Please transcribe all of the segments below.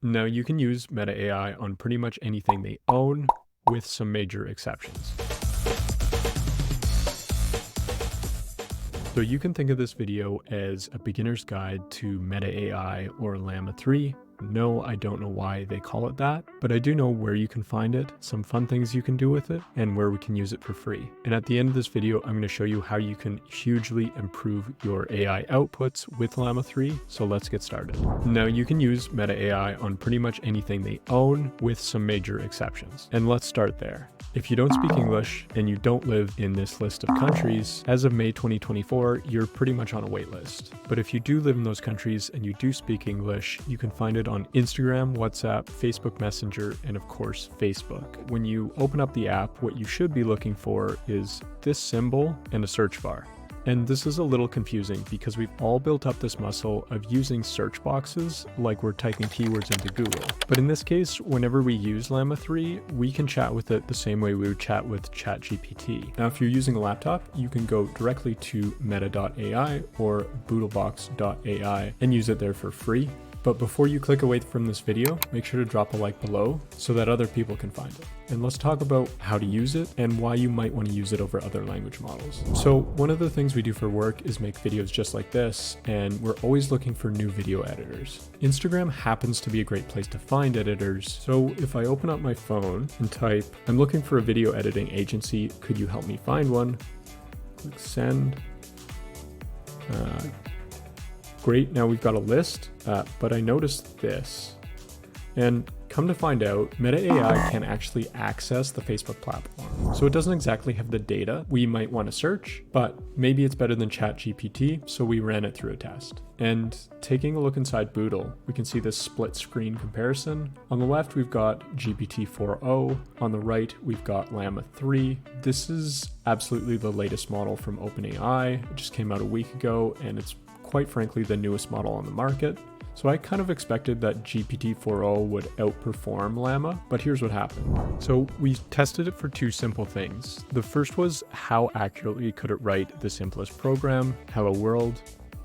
Now, you can use Meta AI on pretty much anything they own, with some major exceptions. So you can think of this video as a beginner's guide to Meta AI or Llama 3. No, I don't know why they call it that, but I do know where you can find it, some fun things you can do with it, and where we can use it for free. And at the end of this video, I'm going to show you how you can hugely improve your AI outputs with Llama 3, so let's get started. Now, you can use Meta AI on pretty much anything they own, with some major exceptions. And let's start there. If you don't speak English and you don't live in this list of countries, as of May 2024, you're pretty much on a wait list. But if you do live in those countries and you do speak English, you can find it on Instagram, WhatsApp, Facebook Messenger, and of course, Facebook. When you open up the app, what you should be looking for is this symbol and a search bar. And this is a little confusing because we've all built up this muscle of using search boxes like we're typing keywords into Google. But in this case, whenever we use Llama 3, we can chat with it the same way we would chat with ChatGPT. Now, if you're using a laptop, you can go directly to meta.ai or boodlebox.ai and use it there for free. But before you click away from this video, make sure to drop a like below so that other people can find it. And let's talk about how to use it and why you might want to use it over other language models. So one of the things we do for work is make videos just like this, and we're always looking for new video editors. Instagram happens to be a great place to find editors. So if I open up my phone and type, I'm looking for a video editing agency, could you help me find one? Click send. Great, now we've got a list, but I noticed this. And come to find out, Meta AI can actually access the Facebook platform. So it doesn't exactly have the data we might want to search, but maybe it's better than ChatGPT, so we ran it through a test. And taking a look inside Boodle, we can see this split screen comparison. On the left, we've got GPT-4.0. On the right, we've got Llama 3. This is absolutely the latest model from OpenAI. It just came out a week ago, and it's quite frankly the newest model on the market. So I kind of expected that GPT-4.0 would outperform Llama, but here's what happened. So we tested it for two simple things. The first was how accurately could it write the simplest program, Hello World,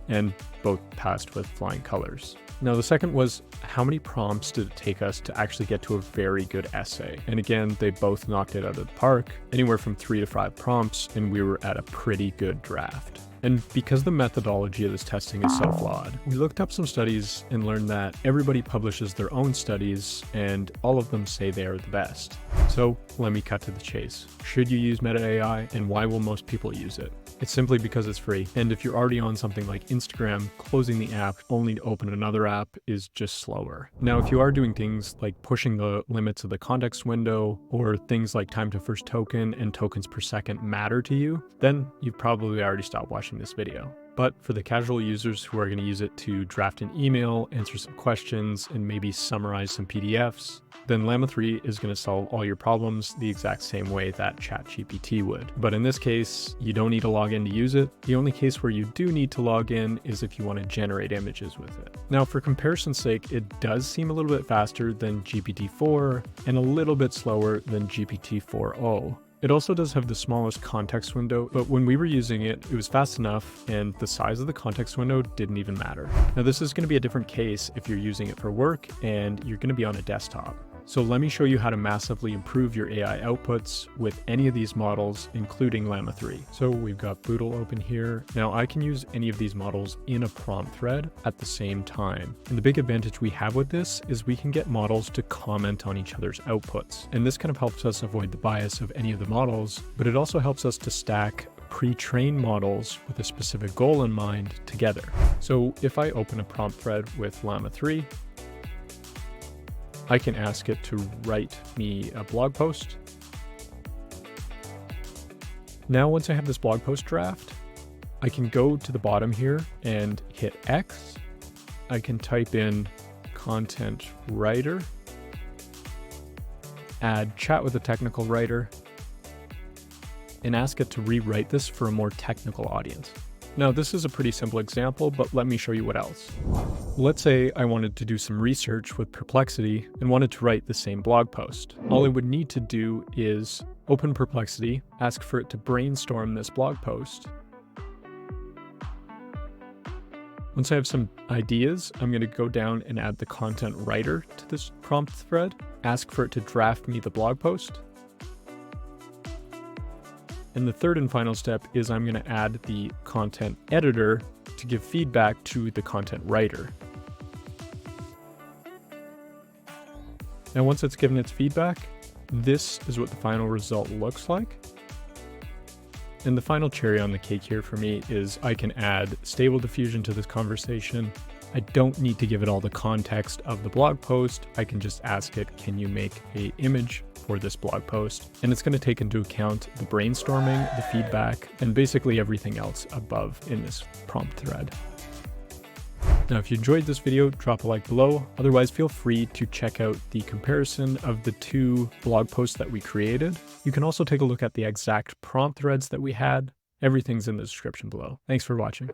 and both passed with flying colors. Now the second was how many prompts did it take us to actually get to a very good essay? And again, they both knocked it out of the park, anywhere from 3 to 5 prompts, and we were at a pretty good draft. And because the methodology of this testing is so flawed, we looked up some studies and learned that everybody publishes their own studies and all of them say they are the best. So let me cut to the chase. Should you use Meta AI, and why will most people use it? It's simply because it's free. And if you're already on something like Instagram, closing the app only to open another app is just slower. Now, if you are doing things like pushing the limits of the context window, or things like time to first token and tokens per second matter to you, then you've probably already stopped watching this video. But for the casual users who are going to use it to draft an email, answer some questions, and maybe summarize some PDFs, then Llama 3 is going to solve all your problems the exact same way that ChatGPT would. But in this case, you don't need to log in to use it. The only case where you do need to log in is if you want to generate images with it. Now, for comparison's sake, it does seem a little bit faster than GPT-4 and a little bit slower than GPT-4.0. It also does have the smallest context window, but when we were using it, it was fast enough and the size of the context window didn't even matter. Now, this is going to be a different case if you're using it for work and you're going to be on a desktop. So let me show you how to massively improve your AI outputs with any of these models, including Llama 3. So we've got Boodle open here. Now I can use any of these models in a prompt thread at the same time. And the big advantage we have with this is we can get models to comment on each other's outputs. And this kind of helps us avoid the bias of any of the models, but it also helps us to stack pre-trained models with a specific goal in mind together. So if I open a prompt thread with Llama 3, I can ask it to write me a blog post. Now, once I have this blog post draft, I can go to the bottom here and hit X. I can type in content writer, add chat with a technical writer, and ask it to rewrite this for a more technical audience. Now, this is a pretty simple example, but let me show you what else. Let's say I wanted to do some research with Perplexity and wanted to write the same blog post. All I would need to do is open Perplexity, ask for it to brainstorm this blog post, Once I have some ideas, I'm going to go down and add the content writer to this prompt thread, ask for it to draft me the blog post. And the third and final step is I'm going to add the content editor to give feedback to the content writer. Now, once it's given its feedback, this is what the final result looks like. And the final cherry on the cake here for me is I can add stable diffusion to this conversation. I don't need to give it all the context of the blog post. I can just ask it, can you make an image for this blog post? And it's going to take into account the brainstorming, the feedback, and basically everything else above in this prompt thread. Now, if you enjoyed this video, drop a like below. Otherwise, feel free to check out the comparison of the two blog posts that we created. You can also take a look at the exact prompt threads that we had. Everything's in the description below. Thanks for watching.